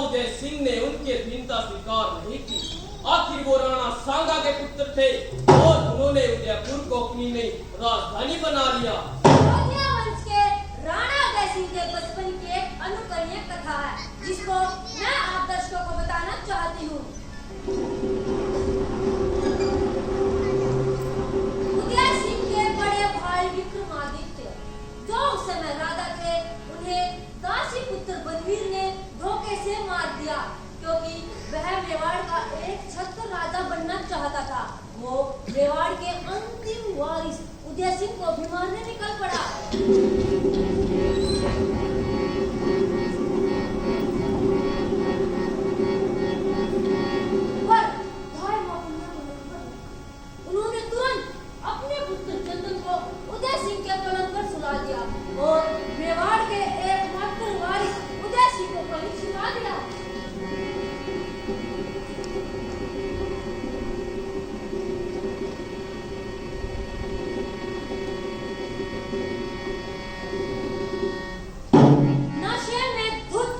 उदय सिंह ने उनकी अधीनता स्वीकार नहीं की। आखिर वो राणा सांगा के पुत्र थे और उन्होंने उदयपुर को अपनी नई राजधानी बना लिया। अयोध्या वंश के राणा उदय सिंह के बचपन की एक अनुकरणीय कथा है, जिसको मैं आप दर्शकों को बताना चाहती हूँ। उदय सिंह के बड़े भाई विक्रमादित्य, जो उस समय राजा थे, उन्हें दासी पुत्र बलवीर ने धोखे से मार दिया, क्योंकि वह मेवाड़ का एक छत्र राजा बनना चाहता था। वो मेवाड़ के अंतिम वारिस उदय सिंह को भी मारने निकल पड़ा। उन्होंने तुरंत अपने पुत्र चंदन को उदय सिंह के पलंग पर सुला दिया और मेवाड़ के एकमात्र वारिस उदय सिंह को कहीं छिपा दिया। नशे में धुत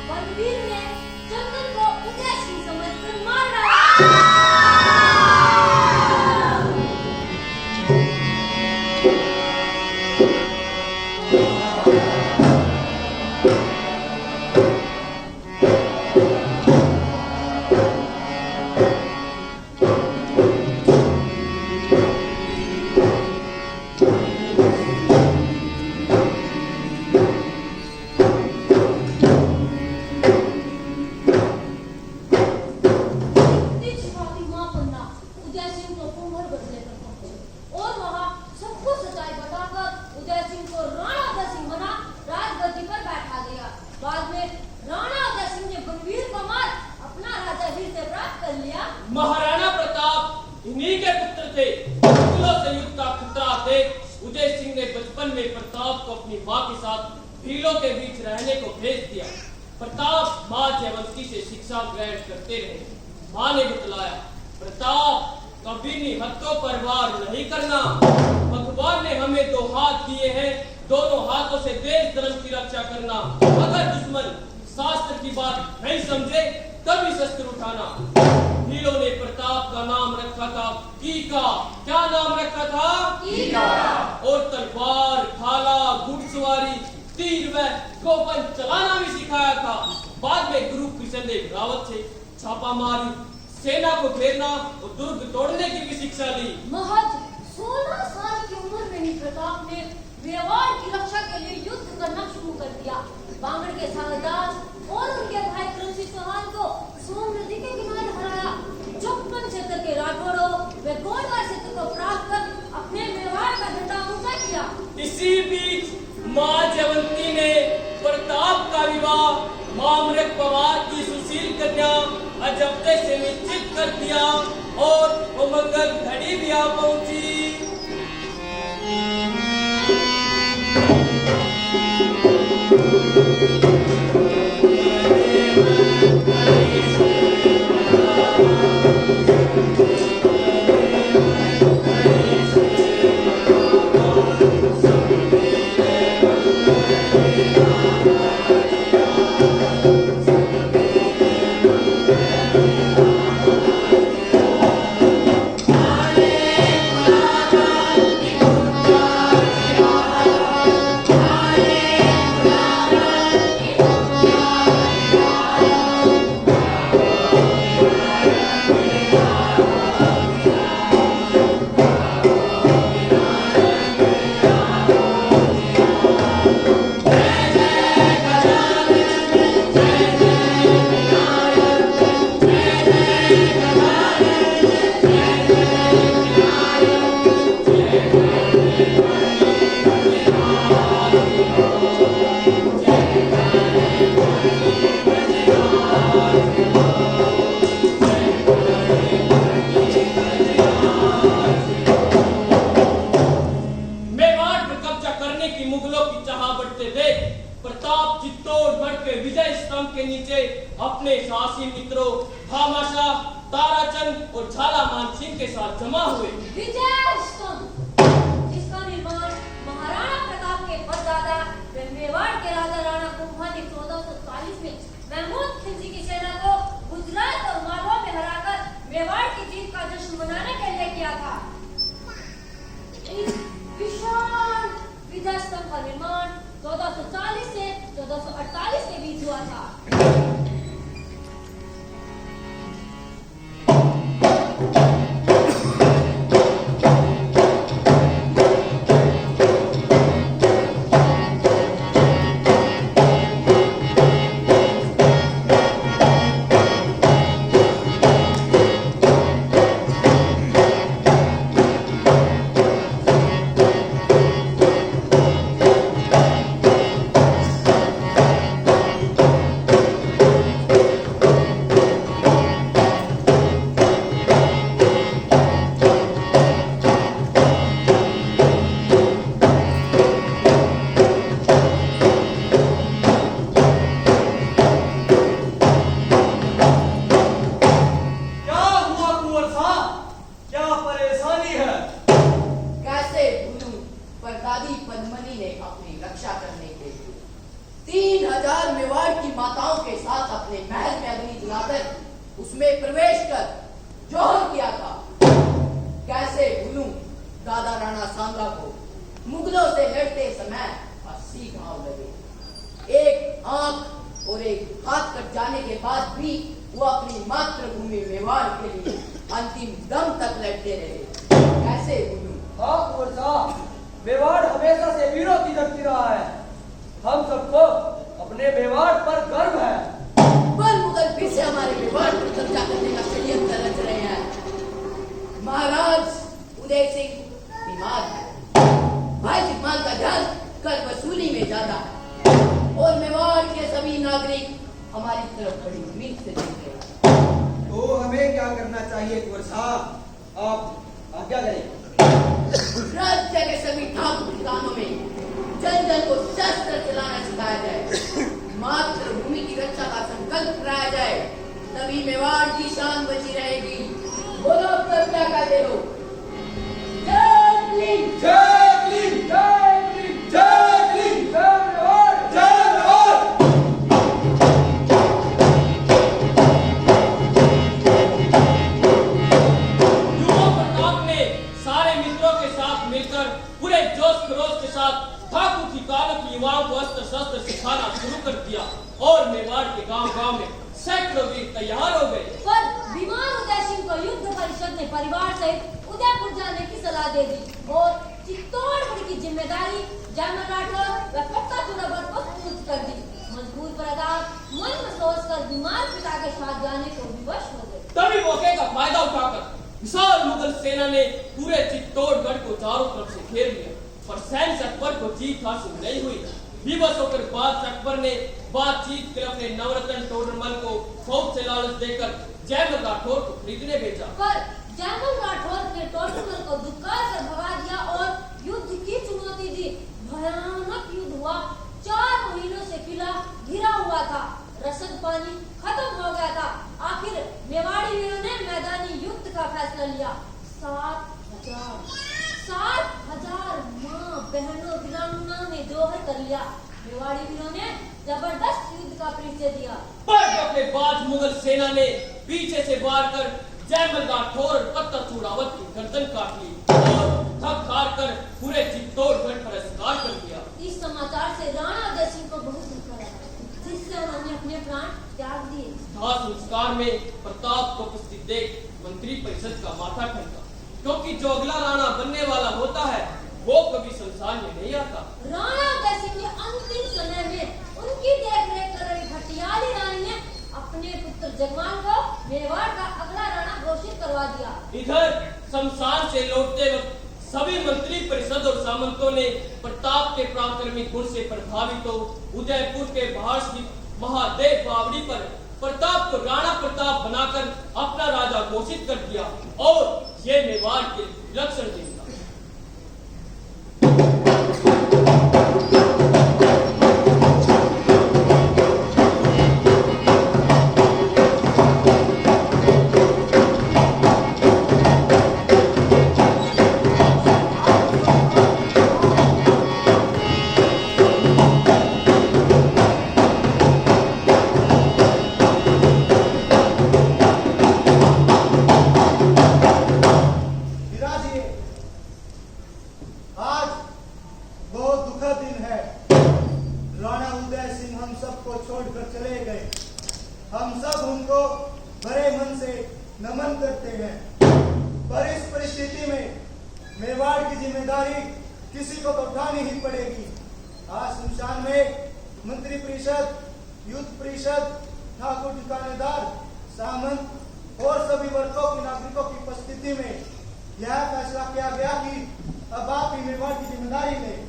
बलवीर ने चंदन को उदय सिंह समझकर मार डाला। उदय सिंह को कुंभर बदले कर पहुंचे और वहां सबको सच्चाई बताकर उदय सिंह को राणा उदय सिंह बना राजगद्दी पर बैठा दिया। बाद में राणा उदय सिंह ने बलवीर को मार अपना राजा फिर से प्राप्त कर लिया। महाराणा प्रताप इन्हीं के पुत्र थे। कुलों से युद्ध का खतरा देख उदय सिंह ने बचपन में प्रताप को अपनी मां के साथ भीलों के बीच रहने को भेज दिया। प्रताप मां जयवंती से शिक्षा ग्रहण करते रहे। मां ने बतलाया, प्रताप कभी निहत्तों पर वार नहीं करना। भगवान ने हमें दो हाथ दिए हैं, दोनों हाथों से देश धर्म की रक्षा करना। अगर दुश्मन शास्त्र की बात नहीं समझे तभी शस्त्र उठाना। भीलों ने प्रताप का नाम रखा था कीका। क्या नाम रखा था? कीका। और तलवार, भाला, घुड़सवारी, तीर व गोपन चलाना भी सिखाया था। बाद में गुरु कृष्णदेव रावत से छापा मारी, सेना को घेरना और दुर्ग तोड़ने की भी शिक्षा ली। महज 16 साल की उम्र में ही प्रताप ने मेवाड़ की रक्षा के लिए युद्ध करना शुरू कर दिया। बांगड़ के सारदास और उनके भाई क्रमशी चौहान को सोम नदी के किनारे हराया। 54 क्षेत्र के राठौड़ों व गोलवार क्षेत्र को प्राप्त कर अपने मेवाड़ का झंडा ऊंचा किया। इसी बीच मां जयवंती ने प्रताप का विवाह मामरक पवार की सुशील कन्या अजब्ते से निश्चित कर दिया और वो मंगल घड़ी भी आ पहुंची। Hare भामाशाह, ताराचंद और झालामान सिंह के साथ जमा हुए। विजय स्तंभ, जिसका निर्माण महाराणा प्रताप के परदादा व मेवाड़ के राजा राणा कुंभा ने 1440 में महमूद खिलजी की सेना को गुजरात और मालवा में हराकर मेवाड़ की जीत का जश्न मनाने के लिए किया था। इस विशाल विजय स्तंभ का निर्माण 1440 से 1448 के बीच हुआ था। प्रताप को राणा प्रताप बनाकर अपना राजा घोषित कर दिया और ये मेवाड़ के लक्षण दिन था। नमन करते हैं। पर इस परिस्थिति में मेवाड़ की जिम्मेदारी किसी को तो उठानी ही पड़ेगी। आज शमशान में मंत्री परिषद, युद्ध परिषद, ठाकुर ठिकानेदार, सामंत और सभी वर्गों के नागरिकों की उपस्थिति में यह फैसला किया गया कि अब आप ही मेवाड़ की जिम्मेदारी लें।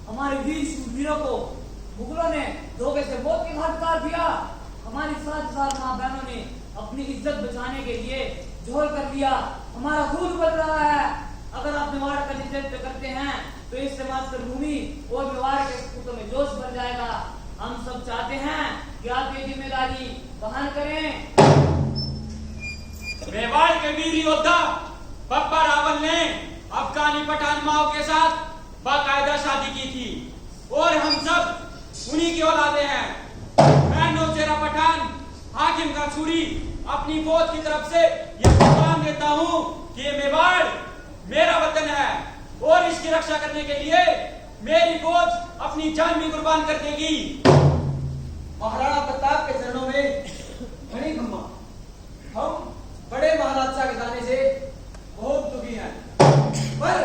हमारे वीर शूरवीरों को मुगलों ने धोखे से मौत के घाट उतार दिया। हमारी 7,000 माँ बहनों ने अपनी इज्जत बचाने के लिए जोहर कर दिया। हमारा खून उबल रहा है। अगर आप मेवाड़ का नेतृत्व करते हैं तो इससे मातृभूमि और मेवाड़ के सपूतों में जोश भर जाएगा। हम सब चाहते हैं कि आप ये जिम्मेदारी वहन करें। मेवाड़ के वीर योद्धा बब्बर रावल ने अफगानी पठान माओ के साथ बाकायदा शादी की थी और हम सब उन्हीं की औलादे हैं। मैं नौचेरा पठान हाकिम का छुरी अपनी फौज की तरफ से यह फरमान देता हूँ कि ये मेवाड़ मेरा वतन है और इसकी रक्षा करने के लिए मेरी फौज अपनी जान भी कुर्बान कर देगी। महाराणा प्रताप के चरणों में घनी खम्मा। हम बड़े महाराजा के जाने से बहुत दुखी हैं, पर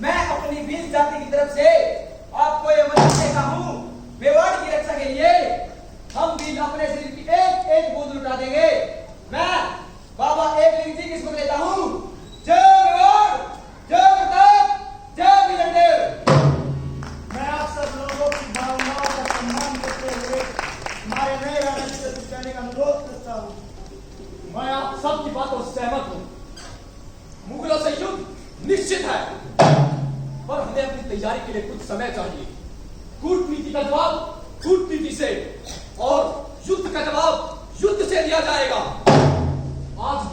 मैं अपनी बीस जाति की तरफ से आपको यह वचन देता हूँ, मेवाड़ की रक्षा के लिए हम भी अपने शरीर की एक एक बूंद लुटा देंगे। मैं बाबा एकलिंग जी की सुन लेता हूँ। जय मेवाड़, जय प्रताप, जय विजयदेव। मैं आप सब लोगों की भावनाओं का सम्मान करते हुए हमारे नए राजा जी से कुछ कहने का अनुरोध करता हूँ। मैं आप सब की बातों से सहमत हूँ। मुगलों से युद्ध निश्चित है, पर हमें अपनी तैयारी के लिए कुछ समय चाहिए। कूटनीति का जवाब कूटनीति से और युद्ध का जवाब युद्ध से दिया जाएगा। आज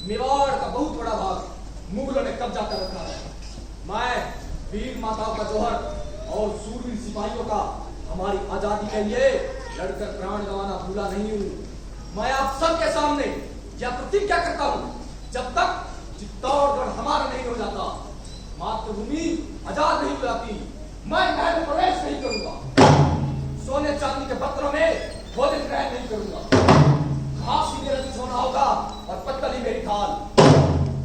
मेवाड़ का बहुत बड़ा भाग मुगलों ने कब्जा कर रखा है। मैं वीर माताओं का जोहर और सूरवीर सिपाहियों का हमारी आजादी के लिए लड़कर प्राण गंवाना भूला नहीं हूँ। मैं आप सबके सामने यह प्रतिज्ञा करता हूँ, जब तक चित्तौड़गढ़ हमारा नहीं हो जाता, मातृभूमि आजाद नहीं हो जाती, मैं महल प्रवेश नहीं करूंगा। सोने चांदी के बर्तनों में भोजन ग्रहण नहीं करूंगा। घास ही मेरा बिछौना होगा और पत्तल ही मेरी थाल।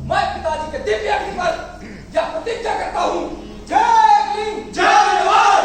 मैं पिताजी के दिव्य अग्नि पर यह प्रतिज्ञा करता हूँ। जय भीम, जय मेवाड़।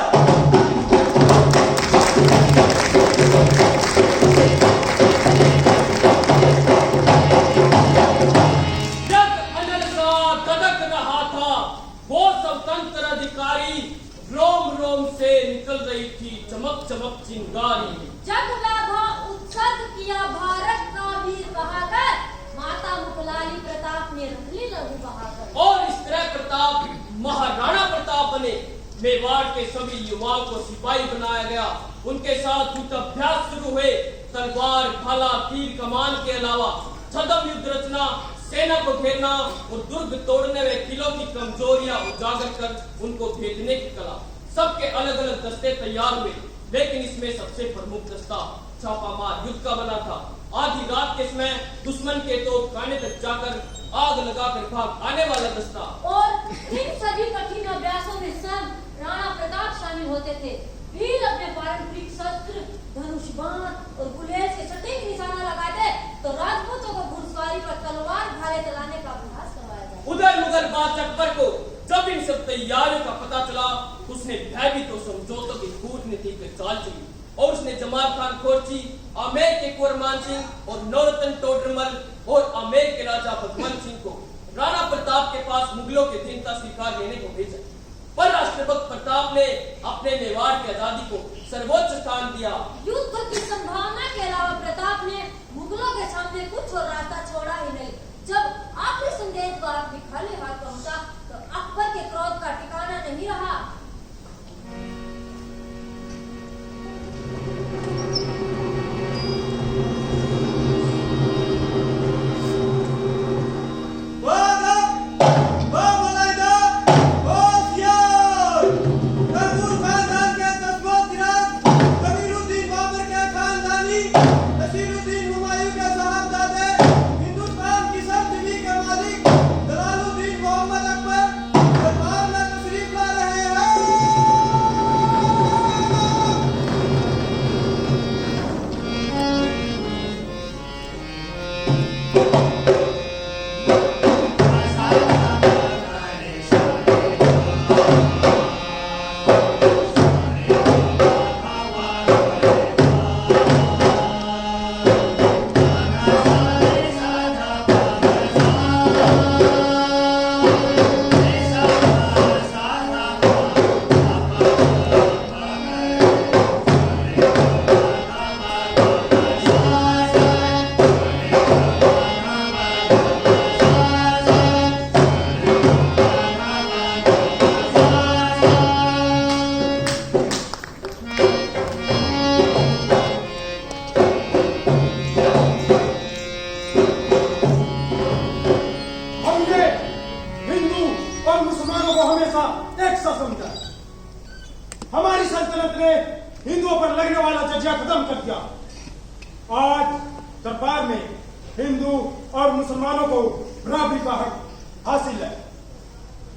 रोम रोम से निकल रही थी चमक चमक चिंगारी। जग वैभव उत्सर्ग किया भारत का वीर बहाकर, माता मुकुलाली प्रताप ने रख ली लहू बहाकर। और इस तरह प्रताप महाराणा प्रताप बने। मेवाड़ के सभी युवाओं को सिपाही बनाया गया। उनके साथ युद्ध अभ्यास शुरू हुए। तलवार, भाला, तीर, कमान के अलावा छद्म युद्ध रचना, सेना को घेरना और दुर्ग तोड़ने व किलों की कमजोरियां उजागर कर उनको भेदने की कला। सबके अलग अलग दस्ते तैयार हुए, लेकिन इसमें सबसे प्रमुख दस्ता छापामार युद्ध का बना था। आधी रात के समय दुश्मन के तोपखाने तक जाकर आग लगाकर भाग आने वाला दस्ता। और इन सभी कठिन अभ्यासों में सब राणा प्रताप शामिल होते थे। वीर अपने पारंपरिक शस्त्र, धनुष बाण और गुलेल से सटीक निशाना लगाते, तो राजपूतों को घुड़सवारी पर तलवार भाले चलाने का अभ्यास करवाया जाता। उधर मुगल बादशाह अकबर को जब इन सब तैयारियों का पता चला, उसने भयभीत तो समझौतों की कूटनीति पे चाल चली और उसने जमाल खान खोरची, आमेर के कुंवर मान सिंह और नौरतन टोडरमल और आमेर के राजा भगवंत सिंह को राणा प्रताप के पास मुगलों के दीनता स्वीकार लेने को भेजा। पर राष्ट्रभक्त प्रताप ने अपने मेवाड़ की आजादी को सर्वोच्च स्थान दिया। युद्ध की संभावना के अलावा प्रताप ने मुगलों के सामने कुछ और रास्ता छोड़ा ही नहीं। जब आखिरी संदेश द्वारा अपने खाली हाथ पहुंचा, तो अकबर के क्रोध का ठिकाना नहीं रहा। कर्पूर खानदान के दसवों से हिंदुओं पर लगने वाला जजिया खत्म कर दिया। आज दरबार में हिंदू और मुसलमानों को बराबरी का हक हासिल है।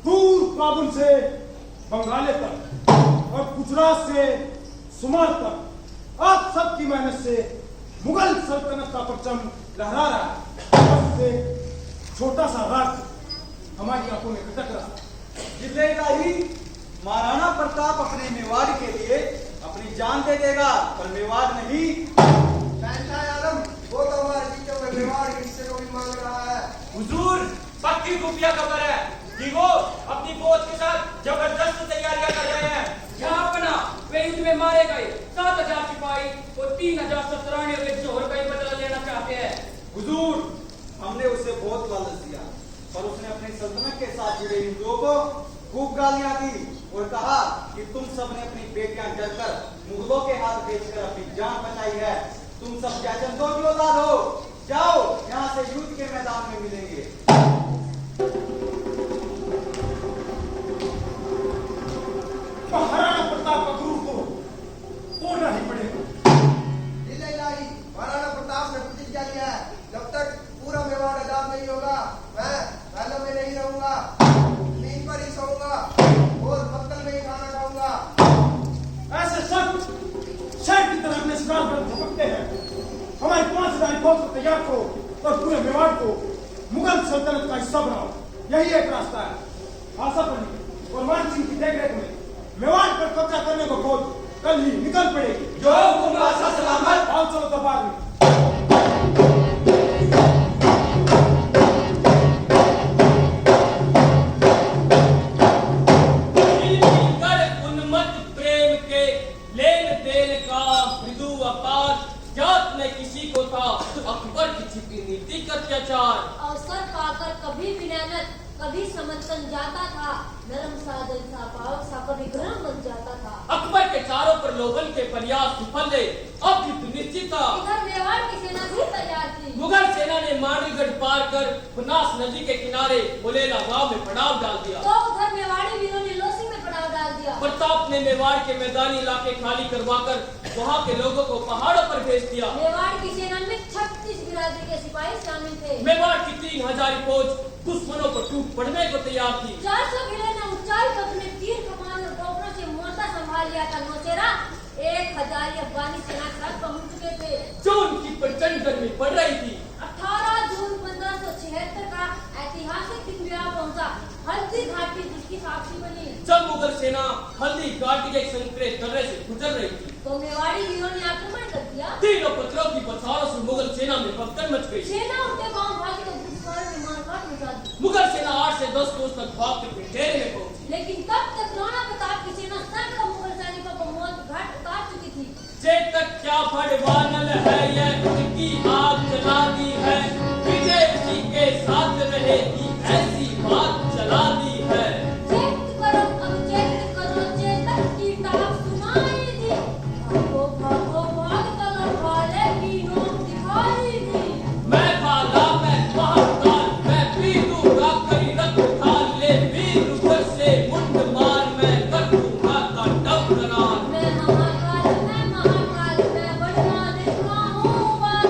दूर काबुल से बंगाले तक और गुजरात से सुमार तक आप सबकी मेहनत से मुगल सल्तनत का परचम लहरा रहा है। उससे छोटा सा राज्य हमारी आंखों में खटक रहा है। जितेगा ही महाराणा प्रताप अपने मेवाड़ के लिए अपनी जान दे देगा, पर मेवाड़ नहीं। शहंशाह आलम, वो तो हमारे बीचों में मेवाड़ के हिस्से को भी मांग रहा है। हुजूर, पक्की खुफिया खबर है कि वो अपनी फौज के साथ जबरदस्त तैयारियां कर रहे हैं। यहाँ अपना वे युद्ध में मारे गए 7,000 सिपाही और 3,000 शस्त्राणियों के जोर का ही बदला लेना चाहते हैं। हुजूर, हमने उसे बहुत लालच दिया, पर उसने अपनी सल्तनत के साथ जुड़े हिंदुओं को खूब गालियां दी और कहा कि तुम सब ने अपनी बेटियां डरकर मुगलों के हाथ बेचकर अपनी जान बचाई है। तुम सब जयचंदों की औलाद हो। जाओ, यहाँ से युद्ध के मैदान में मिलेंगे। महाराणा प्रताप का क्रूर को तोड़ना ही पड़ेगा। इलाही, महाराणा प्रताप ने प्रतिज्ञा लिया है, जब तक पूरा मेवाड़ आजाद नहीं होगा मैं महलों में नहीं रहूंगा, नींद पर ही सोऊंगा और पत्तल में ही खाना खाऊंगा। ऐसे सब शहर की तरह अपने शिकार पर झपकते हैं। हमारी 5,000 फौज को तैयार करो और पूरे मेवाड़ को मुगल सल्तनत का हिस्सा बनाओ। यही एक रास्ता है। आशा पड़ी और मान सिंह की देखरेख में मेवाड़ पर कब्जा करने को फौज कल ही निकल पड़ेगी। जो हुकुम बादशाह सलामत। आओ चलो दरबार में। उन्मत्त प्रेम के लेन देन का मृदु अपार, जात में किसी को था अकबर की छिपी नीति का अत्याचार। अवसर पाकर कभी विनयनत कभी समर्थन जाता था, नरम सा दिल सा पावक सा कभी गरम बन जाता था। अकबर के चारों पर लोगन के प्रयास विफल रहे, अब युद्ध निश्चित था। इधर मेवाड़ की सेना भी तैयार थी। मुगल सेना ने मांडवीगढ़ पार कर बनास नदी के किनारे मुलेला गांव में पड़ाव डाल दिया। तो उधर मेवाड़ी वीरों ने लोसी में पड़ाव डाल दिया। प्रताप ने मेवाड़ के मैदानी इलाके खाली करवाकर वहां के लोगों को पहाड़ों पर भेज दिया। मेवाड़ की सेना में 36 बिरादरी के सिपाही शामिल थे। मेवाड़ की 3,000 फौज दुश्मनों को टूट पड़ने को तैयार थी। 400 किले ने ऊंचाई पर अपने तीर कमान और तोपों से मोर्चा संभाल लिया था। नौशेरा 1,000 अफगानी सेना के साथ पहुंच चुके थे। जो उनकी प्रचंड गर्मी पड़ रही थी। 18 जून 1576 का ऐतिहासिक दिन ब्याह पहुंचा। हल्दी घाटी जिसकी साक्षी बनी। जब मुगल सेना हल्दी घाटी के संकरे दर्रे से गुजर रही थी तो मेवाड़ी वीरों ने आक्रमण कर दिया। तीनों पत्थरों की बौछारों से मुगल सेना में भगदड़ मच गई। सेना उनके गांव भागी तो दुश्मन ने मारकाट मचा दी। मुगल सेना 8 से 10 कोस तक भागते हुए डेरे में पहुंची। लेकिन तब तक राणा प्रताप की सेना सैकड़ों मुगल सैनिकों को मौत के घाट उतार चुकी थी। जे तक क्या फड़वानल है यह उनकी आग जला दी है, विजय उसी के साथ रहेगी ऐसी बात चला दी है। चेत करो अब चेत करो, चेतक की टाप सुनाई दी। भागो भागो भाग चलो भाले की नोक दिखाई दी। मैं भाला मैं महाकाल मैं पी दूंगा कई रक्त ढाल ले, वीर उधर से मुंड मार मैं कर दूंगा कांटव करार। मैं महाकाल मैं बड़वा दिखा हूँ बाल।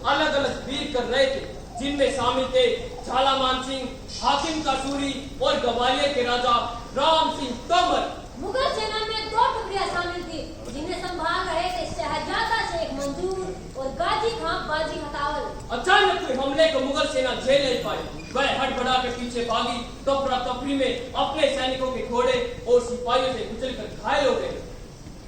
अलग अलग वीर कर रहे थे, जिनमें शामिल थे झालामान सिंह, हाकिम कासूरी और ग्वालियर के राजा राम सिंह तोमर। मुगल सेना में 2 टुकड़ियां शामिल थी, जिन्हें संभाल रहे थे शहजादा शेख मंजूर और गाजी खां बाजी हतावल। अचानक हुए हमले को मुगल सेना झेल नहीं पाई। वह हड़बड़ा के पीछे भागी तो तफरी में अपने सैनिकों के घोड़े और सिपाहियों से कुचलकर घायल हो गए।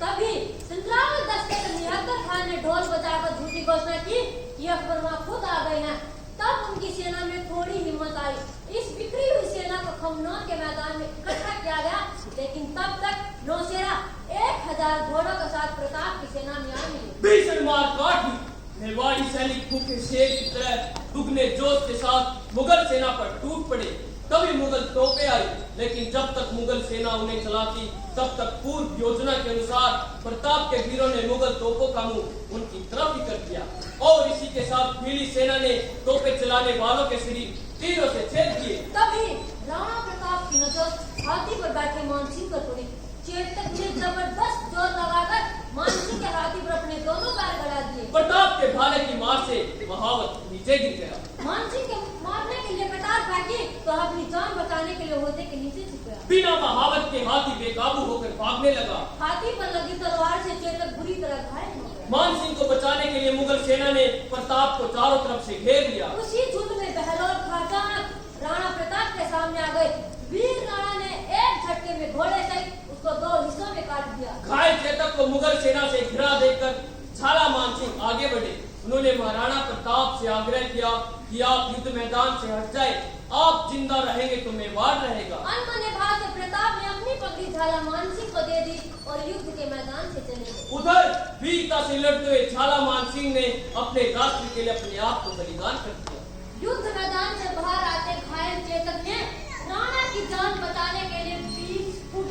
तभी संतरावल दस्ते के निहत्तर खान ने ढोल बजाकर झूठी घोषणा की कि अकबर वहां खुद आ गए हैं। तब उनकी सेना में थोड़ी हिम्मत आई। इस बिखरी हुई सेना को खमनोर के मैदान में इकट्ठा किया गया, लेकिन तब तक नौशेरा 1000 घोड़ों के साथ प्रताप की सेना में आ मिली। भीषण मार काट हुई। मेवाड़ी सैनिक भूखे शेर की तरह दुगने जोश के साथ मुगल सेना पर टूट पड़े। तभी मुगल तोपें आई, लेकिन जब तक मुगल सेना उन्हें चलाती तब तक पूर्व योजना के अनुसार प्रताप के वीरों ने मुगल तोपों का मुंह उनकी तरफ ही कर दिया और इसी के साथ भीली सेना ने तोपें चलाने वालों के शरीर तीरों से छेद दिए। तभी राणा प्रताप की नजर हाथी पर बैठे मानसिंह पर पड़ी। चेतक ने जबरदस्त जोर लगाकर मानसिंह के हाथी पर अपने दोनों पैर गड़ा दिए। प्रताप के भाले की मार से महावत नीचे गिर गया। मानसिंह के मारने के लिए कटार फेंकी तो अपनी जान बचाने के लिए होते के नीचे झुक गया। बिना महावत के हाथी बेकाबू होकर भागने लगा। हाथी पर लगी तलवार से चेतक बुरी तरह घायल हो गया। मानसिंह को बचाने के लिए मुगल सेना ने प्रताप को चारों तरफ से घेर लिया। उसी युद्ध में बहलोल अचानक राणा प्रताप के सामने आ गए। वीर राणा ने एक झटके में घोड़े सहित उसको 2 हिस्सों में काट दिया। घायल चेतक को मुगल सेना से घिरा देखकर झालामान सिंह आगे बढ़े। उन्होंने महाराणा प्रताप से आग्रह किया कि आप युद्ध मैदान से हट जाए, आप जिंदा रहेंगे तो मेवाड़ रहेगा। अनमने भाव से प्रताप ने अपनी पगड़ी झालामान सिंह को दे दी और युद्ध के मैदान से चले गए। उधर वीरता से लड़ते हुए झालामान सिंह ने अपने राष्ट्र के लिए अपने आप को बलिदान कर दिया। युद्ध मैदान से बाहर आते घायल चेतक ने राणा की जान बचाने के लिए 20 फुट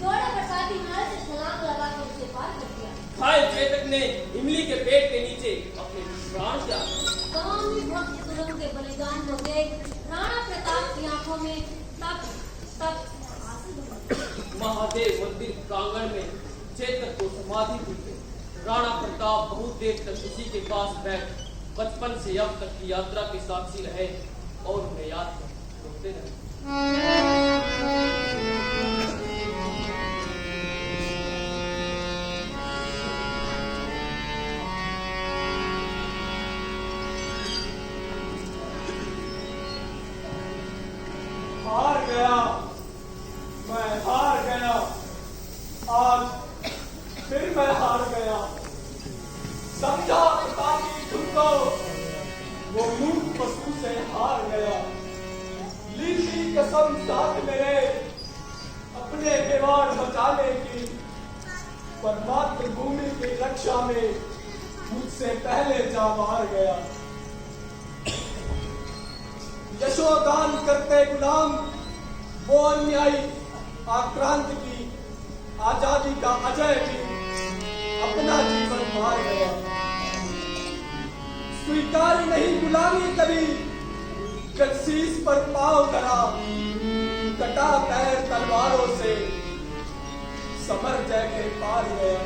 चौड़े बरसाती नाले से छलांग लगाकर उसे पार कर दिया। घायल चेतक ने इमली के पेड़ के नीचे अपने प्राण त्यागे। तमाम भक्त तुरंत के बलिदान हो गए। राणा प्रताप की आंखों में तप आंसू भरे। महादेव मंदिर प्रांगण में चेतक को समाधि दी गई। राणा प्रताप बहुत देर तक उसी के पास बैठ बचपन से अब तक की यात्रा के साक्षी रहे और उन्हें याद करते रहे। हार गया, मैं हार गया, आज फिर मैं हार गया। समझा प्रतापी तुमको, वो मूर्ख पशु से हार गया। ली थी कसम साथ मेरे अपने मेवाड़ बचाने की, पर मातृभूमि की रक्षा में मुझसे पहले जा मार गया। यशोगान करते गुलाम वो अन्यायी आक्रांत की आजादी का अजय भी अपना जीवन मार गया। स्वीकार नहीं गुलामी कभी, जब शीश पर पांव धरा, कटा पैर तलवारों से समर जय के पार गया।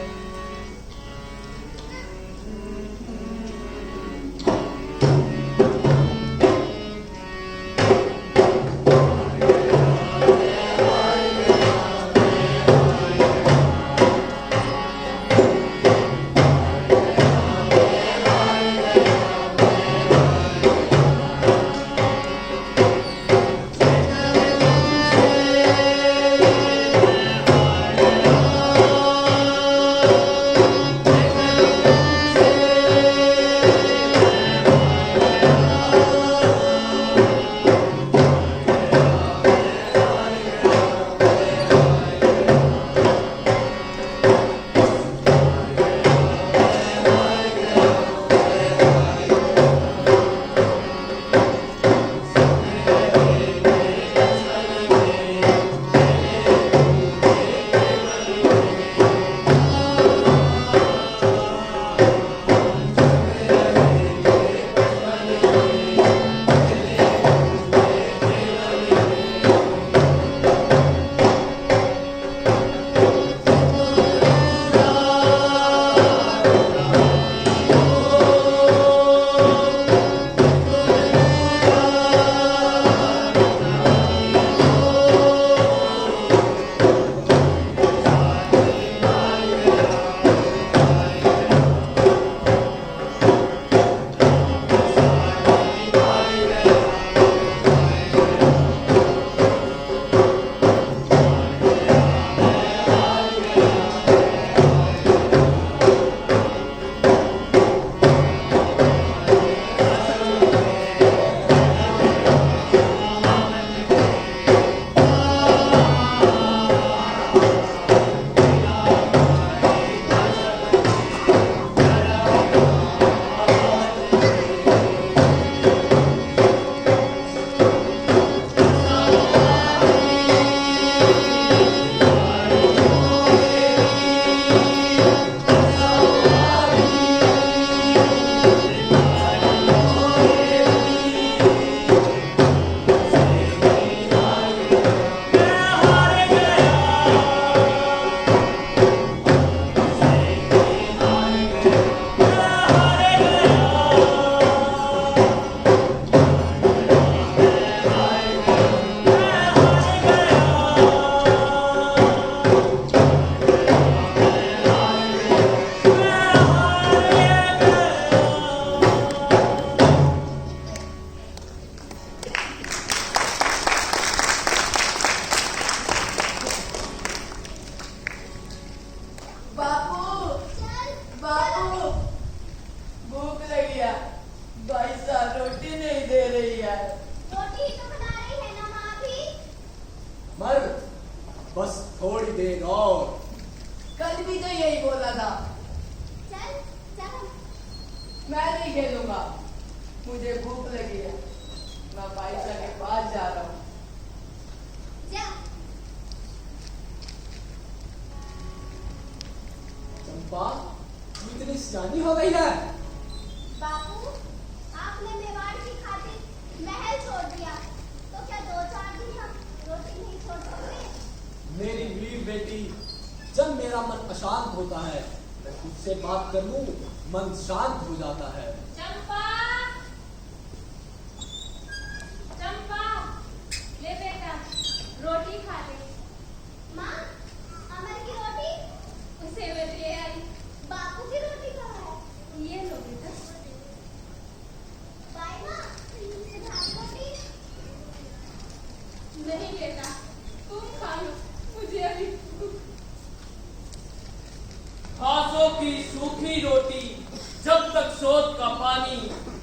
नहीं खेलूंगा। मुझे भूख लगी है, मैं बाईसा के पास जा रहा हूँ। जा। चंपा, तू इतनी सियानी हो गई है। बापू, आपने मेवाड़ की खातिर महल छोड़ दिया, तो क्या 2-4 दिन हम रोटी नहीं छोड़ सकते? मेरी वीर बेटी, जब मेरा मन अशांत होता है मैं तुझसे बात कर लूं, मन शांत हो जाता है। चंपा, चंपा, ले बेटा, रोटी खा ले। माँ, अमर की रोटी? उसे मैं ले आई। बापू की रोटी कहाँ है? ये लो बेटा। बाई माँ, तुम्हारी रोटी? नहीं बेटा, तुम खा लो, मुझे अभी घासों की सूखी रोटी, जब तक शोध का पानी,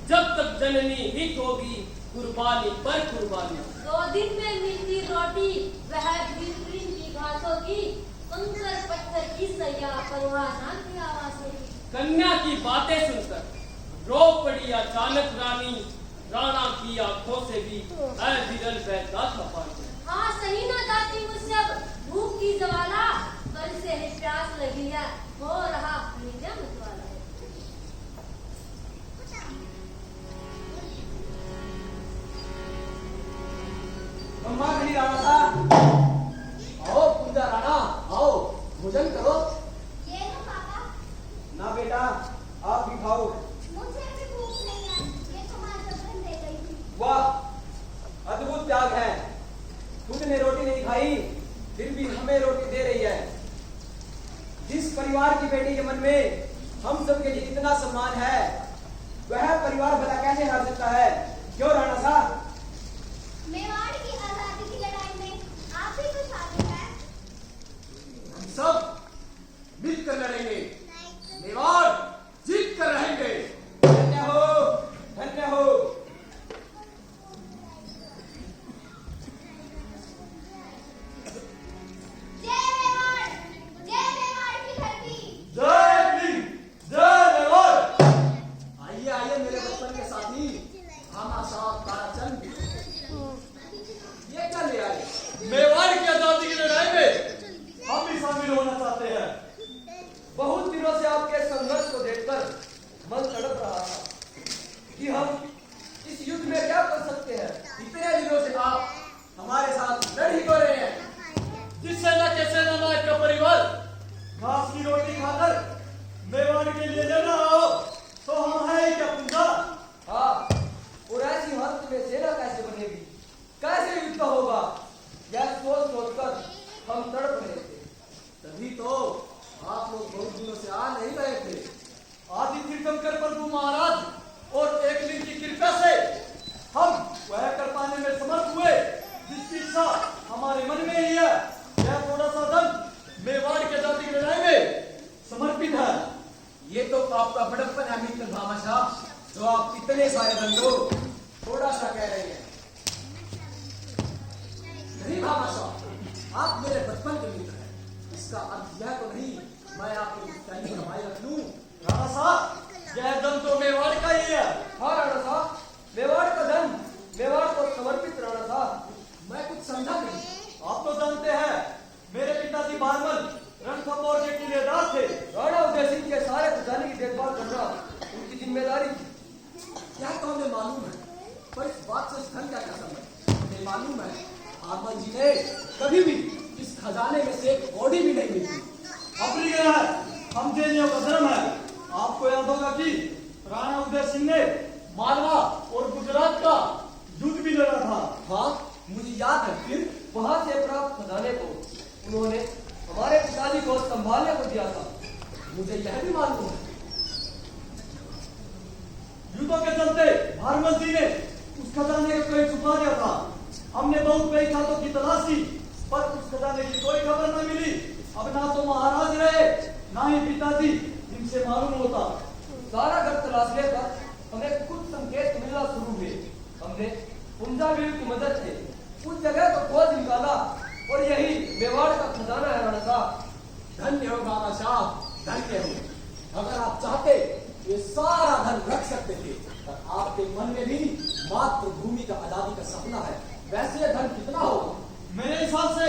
जब तक जननी हित होगी, कुर्बानी पर कुर्बानी। 2 दिन में मिलती रोटी, वह बेहतरीन की घासों की, कंकड़ पत्थर की सैया, परवाना की आवाज होगी। कन्या की बातें सुनकर रो पड़ी अचानक रानी, राणा की आंखों से भी ऐ विरल बहता था पानी। हाँ सही ना जाती मुझसे भूख की ज्वाला, कल से है प्यास लगी है, हो रहा मीडियम वाला है। मम्मा खड़ी राणा सा, आओ पूजा राणा, आओ भोजन करो। ये लो पापा। ना बेटा, आप भी खाओ। मुझे भी भूख नहीं है, ये तो माँ जबरन दे गई थी। वाह, अद्भुत त्याग है। खुद ने रोटी नहीं खाई, फिर भी हमें रोटी दे रही है। जिस परिवार की बेटी के मन में हम सब के लिए इतना सम्मान है, वह परिवार भला कैसे हार सकता है? क्यों राणा साहब? मेवाड़ की आजादी की लड़ाई में आप भी तो शामिल हैं। हम सब मिलकर लड़ेंगे, मेवाड़ जीत कर रहेंगे। धन्य हो, धन्य हो। जय मेवाड़, जय मेवाड़ की धरती। जय भीम, जय मेवाड़। आइए आइए मेरे बचपन के साथी, भामा साहब, ताराचंद, ये क्या ले आए? मेवाड़ की आजादी की लड़ाई में हम भी शामिल होना चाहते हैं। बहुत दिनों से आपके संघर्ष को देखकर मन तड़प रहा था कि हम इस युद्ध में क्या कर सकते हैं। इतने दिनों से आप हमारे साथ लड़ ही तो रहे हैं। जिस सेना के सेनानायक का परिवार घास की रोटी खाकर मेवाड़ के लिए लड़ रहा हो, तो हम है ही क्या पूजा? हाँ, और ऐसी हालत में सेना कैसे बनेगी, कैसे युद्ध होगा, यह सोच सोचकर हम तड़प रहे थे। तभी तो आप लोग बहुत दिनों से आ नहीं रहे थे। आदि तीर्थंकर प्रभु महाराज और एकलिंग की कृपा से हम वह कर पाने में समर्थ हुए जिसकी इच्छा हमारे मन में ही है। यह थोड़ा सा धन मेवाड़ की आजादी की लड़ाई में समर्पित है। ये तो आपका बड़प्पन है मित्र भामा साहब, जो आप इतने सारे धन को थोड़ा सा कह रहे हैं। नहीं भामा साहब, आप मेरे बचपन के मित्र हैं। इसका अर्थ यह तो नहीं मैं आपकी कहीं कमाई रख लूं। राणा साहब, यह धन तो मेवाड़ का ही है। हाँ राणा साहब, मेवाड़ का धन मेवाड़ को समर्पित। राणा साहब, मैं कुछ समझा नहीं। आप तो जानते हैं मेरे पिताजी बारमल रणथंभौर के किलेदार थे। राणा उदय सिंह के सारे खजाने की देखभाल करना उनकी जिम्मेदारी थी। क्या तो हमें मालूम है, पर इस बात से धन क्या कर सकते? हमें मालूम है आत्मा जी ने कभी भी इस खजाने में से एक कौड़ी भी नहीं मिली। अपनी गया है, हम जैनियों का धर्म है। आपको याद होगा कि राणा उदय सिंह ने मालवा और गुजरात का युद्ध भी लड़ा था। हाँ, मुझे याद है। फिर वहां से प्राप्त खजाने को उन्होंने हमारे पिताजी को संभालने को दिया था। मुझे यह भी मालूम है युद्धों के चलते भारमल जी ने उस खजाने को कहीं छुपा दिया था। हमने बहुत कई खातों की तलाश की, पर उस खजाने की कोई खबर न मिली। अब ना तो महाराज रहे, ना ही पिताजी, इनसे मालूम होता। सारा घर तलाशने पर हमें कुछ संकेत मिलना शुरू हुए। हमने पुंजावीर की मदद से उस जगह को खोज निकाला और यही मेवाड़ का खजाना है। राणा साहब, धन्य हो बाबा साहब, धन्य हो। अगर आप चाहते ये सारा धन रख सकते थे, पर आपके मन में भी मातृभूमि का आजादी का सपना है। वैसे ये धन कितना होगा? मेरे हिसाब से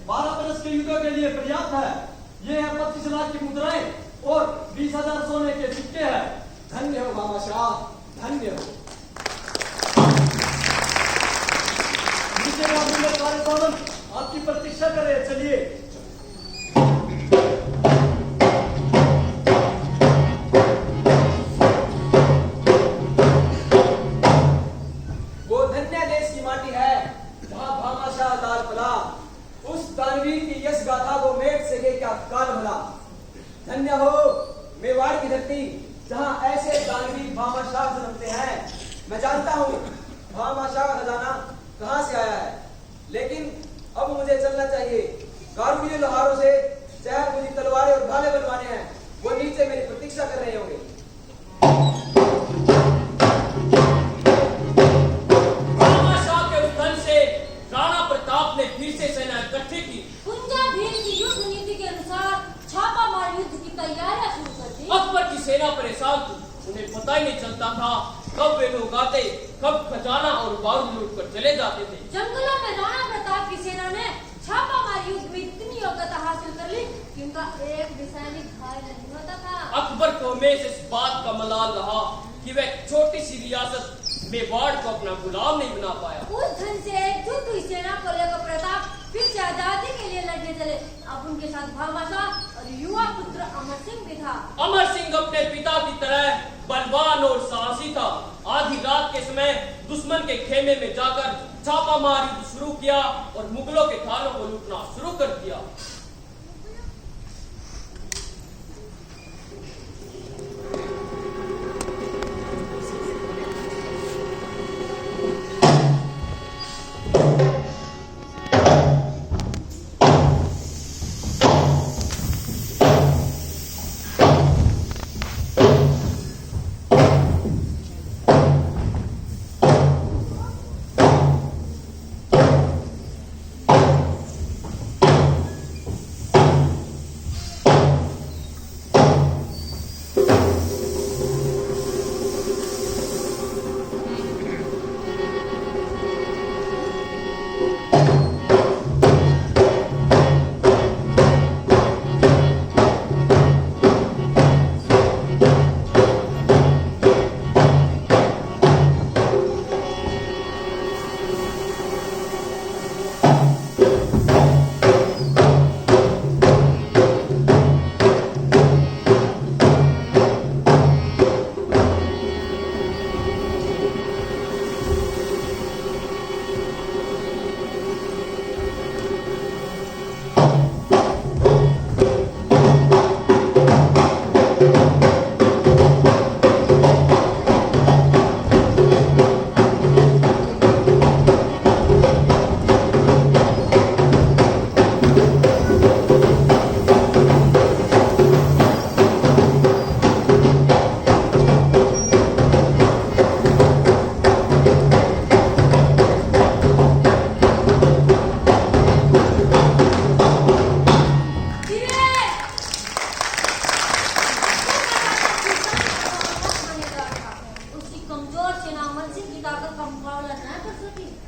12 बरस के युद्धों के लिए पर्याप्त है। ये है 25 लाख की मुद्राएं और 20,000 सोने के सिक्के हैं। धन्य हो मामा शाह, धन्य हो। आपकी प्रतीक्षा करे, चलिए। वो धन्य देश की माटी है जहाँ भामाशाह लाल पला, उस दानवीर की यश गाथा को मेट सके क्या काल भला। धन्य हो मेवाड़ की धरती जहाँ ऐसे दानवीर भामाशाह जन्मते हैं। मैं जानता हूँ भामाशाह का खजाना कहाँ से आया है, लेकिन अब मुझे चलना चाहिए। कारगिल लोहारों से चाहे मुझे तलवारें और भाले बनवाने हैं, वो नीचे मेरी प्रतीक्षा कर रहे होंगे। भामाशाह के उस धन से राणा प्रताप ने फिर से सेना इकट्ठी की। कुंजा भील की युद्ध नीति के अनुसार छापामार युद्ध की तैयारियां शुरू कर दी। अकबर की सेना परेशान थी। उन्हें पता ही नहीं चलता था कब वे लोग आते, कब खजाना और बारूद लूट कर चले जाते थे। जंगलों में राणा प्रताप की सेना ने छापामार युद्ध में इतनी योग्यता हासिल कर ली कि उनका एक भी सैनिक घायल नहीं होता था। अकबर को हमेशा इस बात का मलाल रहा कि वह छोटी सी रियासत मेवाड़ को अपना गुलाम नहीं बना पाया। उस धन से एकजुट हुई सेना को लेकर प्रताप फिर से आजादी के लिए लड़ने चले। अब उनके साथ भामाशाह और युवा पुत्र अमर सिंह भी था। अमर सिंह अपने पिता की तरह बलवान और साहसी था। आधी रात के समय दुश्मन के खेमे में जाकर छापामार युद्ध शुरू किया और मुगलों के थानों को लूटना शुरू कर दिया।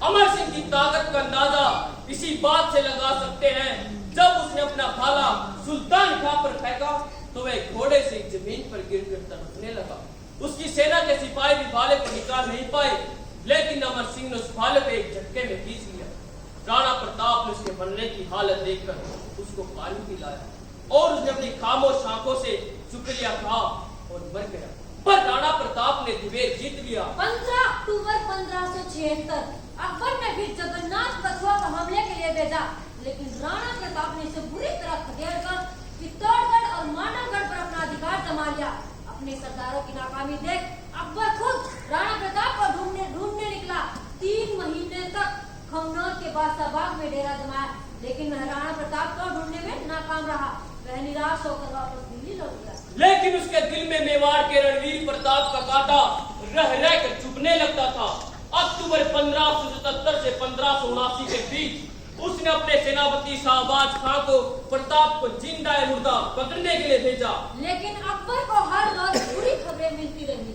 अमर सिंह की ताकत का अंदाजा इसी बात से लगा सकते हैं, जब उसने अपना भाला सुल्तान खां पर फेंका तो वह घोड़े से जमीन पर गिरकर तड़पने लगा। उसकी सेना के सिपाही भी भाले को निकाल नहीं पाए, लेकिन अमर सिंह ने उस भाले को एक झटके में खींच लिया। राणा प्रताप ने उसके मरने की हालत देखकर उसको पानी पिलाया और उसने अपनी खामोश आंखों से शुक्रिया कहा और मर गया। पर राणा प्रताप ने दिवेर जीत लिया। 15 अक्टूबर 1576 अकबर ने फिर जगन्नाथ कछुआ को हमले के लिए भेजा, लेकिन राणा प्रताप ने इसे बुरी तरह खदेड़कर चित्तौड़गढ़ और मानवगढ़ पर अपना अधिकार जमा लिया। अपने सरदारों की नाकामी देख अकबर खुद राणा प्रताप को ढूंढने निकला। 3 महीने तक खमनौर के बादशाहबाग में डेरा जमाया, लेकिन वह राणा प्रताप को ढूंढने में नाकाम रहा। वह निराश होकर वापस दिल्ली लौट गया। लेकिन उसके दिल में मेवाड़ के रणवीर प्रताप का कांटा रह रहकर चुभने लगता था। अक्टूबर 1577 से 1579 के बीच उसने अपने सेनापति शाहबाज खां को प्रताप को जिंदा या मुर्दा पकड़ने के लिए भेजा। लेकिन अकबर को हर रोज बुरी खबरें मिलती रही।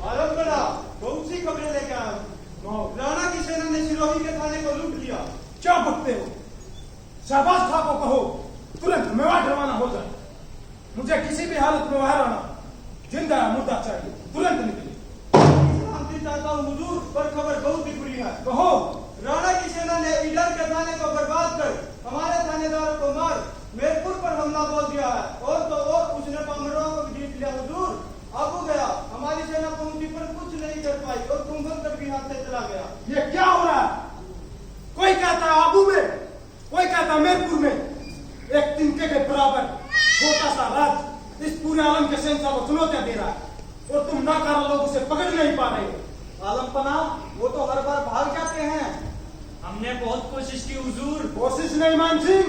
आलम बड़ा कौन सी खबरें लेके आया हूँ? राणा की सेना ने सिरोही के थाने को लूट लिया। क्या बकते हो? शाहबाज खां को कहो तुरंत मेवाड़ रवाना हो जाए। मुझे किसी भी हालत में वहां रहना, जिंदा या मुर्दा चाहिए, तुरंत निकले। शांति चाहता हूँ हुजूर, पर खबर बहुत ही बुरी है। कहो। राणा की सेना ने ईडर के थाने को बर्बाद कर हमारे थानेदारों को मार मेरपुर पर हमला बोल दिया है। और तो और उसने पामरों को भी जीत लिया हुजूर। अब हो गया, हमारी सेना पहुंची पर कुछ नहीं कर पाई और कुंभलगढ़ भी हाथ से चला गया। ये क्या हो रहा है? कोई कहता है आबू में, कोई कहता है मेरपुर में। एक तिनके के बराबर छोटा सा राज इस पूरे आलम के शहंशाह को चुनौतियां दे रहा है और तुम नाकारा लोग उसे पकड़ नहीं पा रहे हो। आलम पना, वो तो हर बार भाग जाते हैं। हमने बहुत कोशिश की हुजूर। कोशिश नहीं मान सिंह,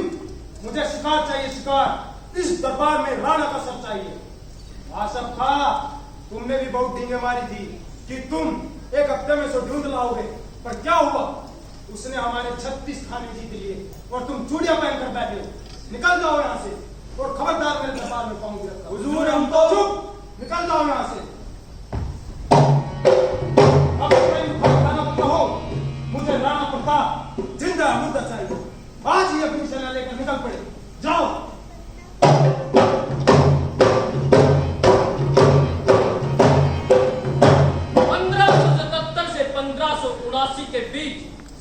मुझे शिकार चाहिए, शिकार। इस दरबार में राणा का सर चाहिए। आसफ खां, तुमने भी बहुत डींगे मारी थी कि तुम एक हफ्ते में सो ढूंढ लाओगे, पर क्या हुआ? उसने हमारे 36 थाने जीत लिए और तुम चूड़ियां पहनकर बैठे हो। निकल जाओ यहाँ से और खबरदार मेरे दरबार में पाँव गिरफ्तार। हुजूर, हम तो चुप, निकल जाओ यहाँ से। अब खाना कहो, मुझे राणा प्रताप जिंदा मुर्दा चाहिए। आज ही अपनी सेना लेकर निकल पड़े, जाओ। 1577 से 1579 के बीच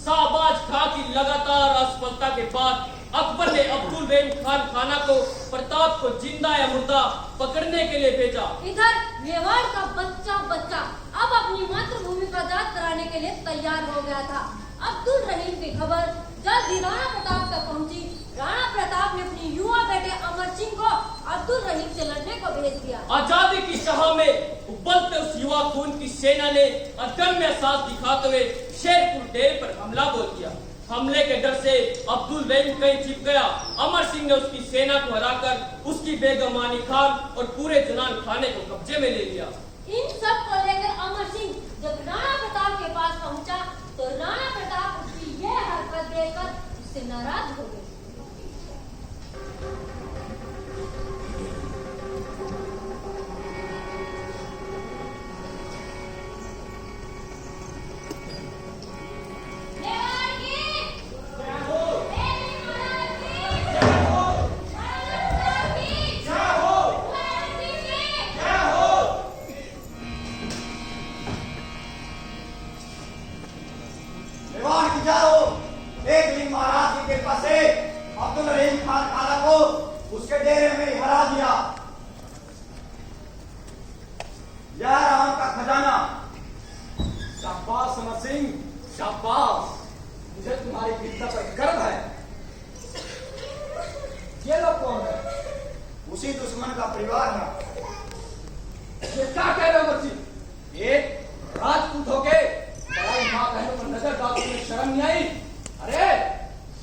शाहबाज खां की लगातार असफलता के बाद अकबर ने अब्दुल बेन खान खाना को प्रताप को जिंदा या मुर्दा पकड़ने के लिए भेजा। इधर मेवाड़ का बच्चा अब अपनी मातृभूमि का दाद कराने के लिए तैयार हो गया था। अब्दुल रहीम की खबर जल्द ही राणा प्रताप तक पहुंची। राणा प्रताप ने अपनी युवा बेटे अमर सिंह को अब्दुल रहीम से लड़ने को भेज दिया। आजादी की चाह में उबलते उस युवा खून की सेना ने अदम्य साथ दिखाते हुए शेरपुर डेरे पर हमला बोल दिया। हमले के डर से अब्दुल बेन कहीं छिप गया। अमर सिंह ने उसकी सेना को हराकर उसकी बेगम आनी खान और पूरे जनान खाने को कब्जे में ले लिया। इन सब को लेकर अमर सिंह जब राणा प्रताप के पास पहुंचा तो राणा प्रताप उसकी यह हरकत देखकर उससे नाराज हो गए। उसके डेरे में ही हरा दिया। यह राम का खजाना। शाबाश अमर सिंह, शाबाश। मुझे तुम्हारी वीरता पर गर्व है। ये लोग कौन है? उसी दुश्मन का परिवार है। ये क्या कह रहे हो अमर सिंह? एक राजपूत होके बड़ाई माँ बहनों पर नजर डालने में शर्म नहीं आई? अरे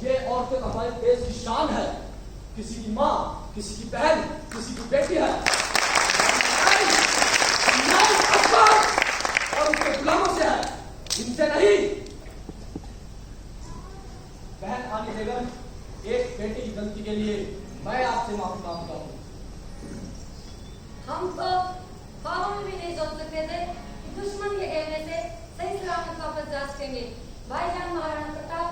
ये औरतें हमारे देश की शान है। किसी की माँ, किसी की बहन, किसी की बेटी है। और उनके गुलामों से है, इनसे नहीं। बहन आनी बेगम, एक बेटी की गलती के लिए मैं आपसे माफी मांगता हूँ। हम तो ख्वाबों में भी नहीं सोच सकते थे कि दुश्मन के कहने से सही सलामत वापस जा सकेंगे। भाईजान महाराणा प्रताप,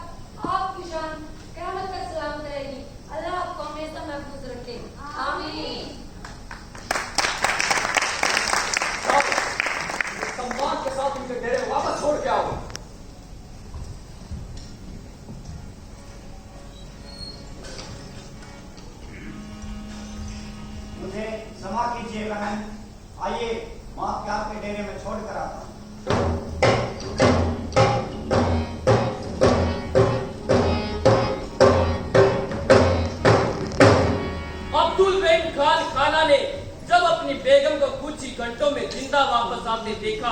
आपकी शान क़यामत तक सलामत रहेगी। अल्लाह आपको हमेशा महफूज रखे। आमीन। सम्मान के साथ उनके डेरे वापस छोड़ के आओ। मुझे क्षमा कीजिए बहन, आइए माँ के आपके डेरे में छोड़ कर आता हूँ। अब्दुल बेन खान खाना ने जब अपनी बेगम को कुछ ही घंटों में जिंदा वापस आते देखा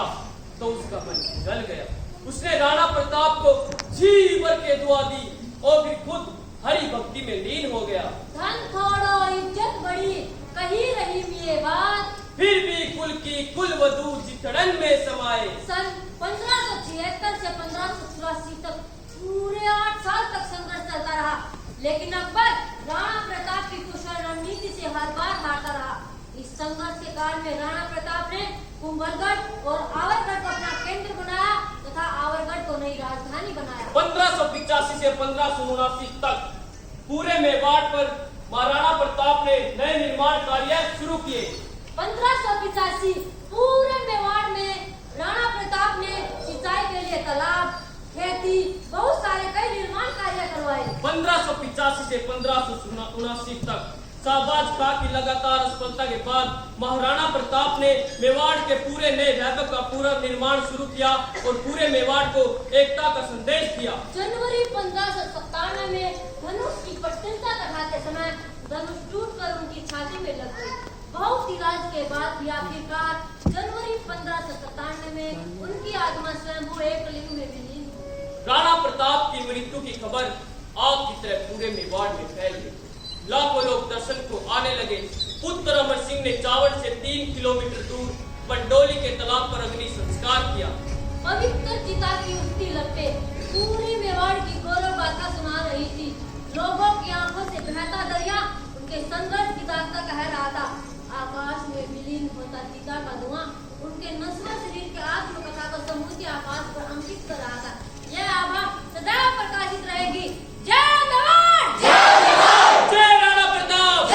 तो उसका मन गल गया। उसने राणा प्रताप को जी भर के दुआ दी और फिर खुद हरि भक्ति में लीन हो गया। धन थोड़ो इज्जत बड़ी कही रही ये बात, फिर भी कुल की कुल वधू जितड़न में समाये। सन 1576 से 1584 तक पूरे 8 साल तक संघर्ष चलता रहा, लेकिन अकबर राणा प्रताप की कुशल रणनीति से हर बार हारता रहा। इस संघर्ष के काल में राणा प्रताप ने कुंभलगढ़ और आवरगढ़ को अपना केंद्र बनाया तथा आवरगढ़ को नई राजधानी बनाया। 1585 से 1579 तक पूरे मेवाड़ पर महाराणा प्रताप ने नए निर्माण कार्य शुरू किए। 1585 पूरे मेवाड़ में राणा प्रताप ने सिंचाई के लिए तालाब, खेती, बहुत सारे कई निर्माण कार्य करवाए। 1585 से 1579 तक शाहबाज खां की लगातार असफलता के बाद महाराणा प्रताप ने मेवाड़ के पूरे नए वैभव का पूरा निर्माण शुरू किया और पूरे मेवाड़ को एकता का संदेश दिया। जनवरी 1597 में धनुष की प्रशंसा कराते समय धनुष टूटकर उनकी छाती में लग गई। बहुत इलाज के बाद भी आखिरकार जनवरी 1597 में उनकी आत्मा स्वयं एक लिंग में विलीन हुई। राणा प्रताप की मृत्यु की खबर आग की तरह पूरे मेवाड़ में फैल गई। लाखों लोग दर्शन को आने लगे। पुत्र अमर सिंह ने चावड़ से 3 किलोमीटर दूर पंडोली के तालाब पर अग्नि संस्कार किया। पवित्र चिता की उठती लपटें पूरी मेवाड़ की गौरव गाथा सुना रही थी। लोगों की आंखों से बहता दरिया उनके संघर्ष की दास्तां कह रहा था। आकाश में विलीन होता चिता का धुआं उनके नश्वर शरीर के आत्मकथा को समूचे आकाश पर अंकित कर रहा था। यह आभा सदैव प्रकाशित रहेगी। जय मेवाड़! जय राणा प्रताप!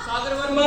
सागर वर्मा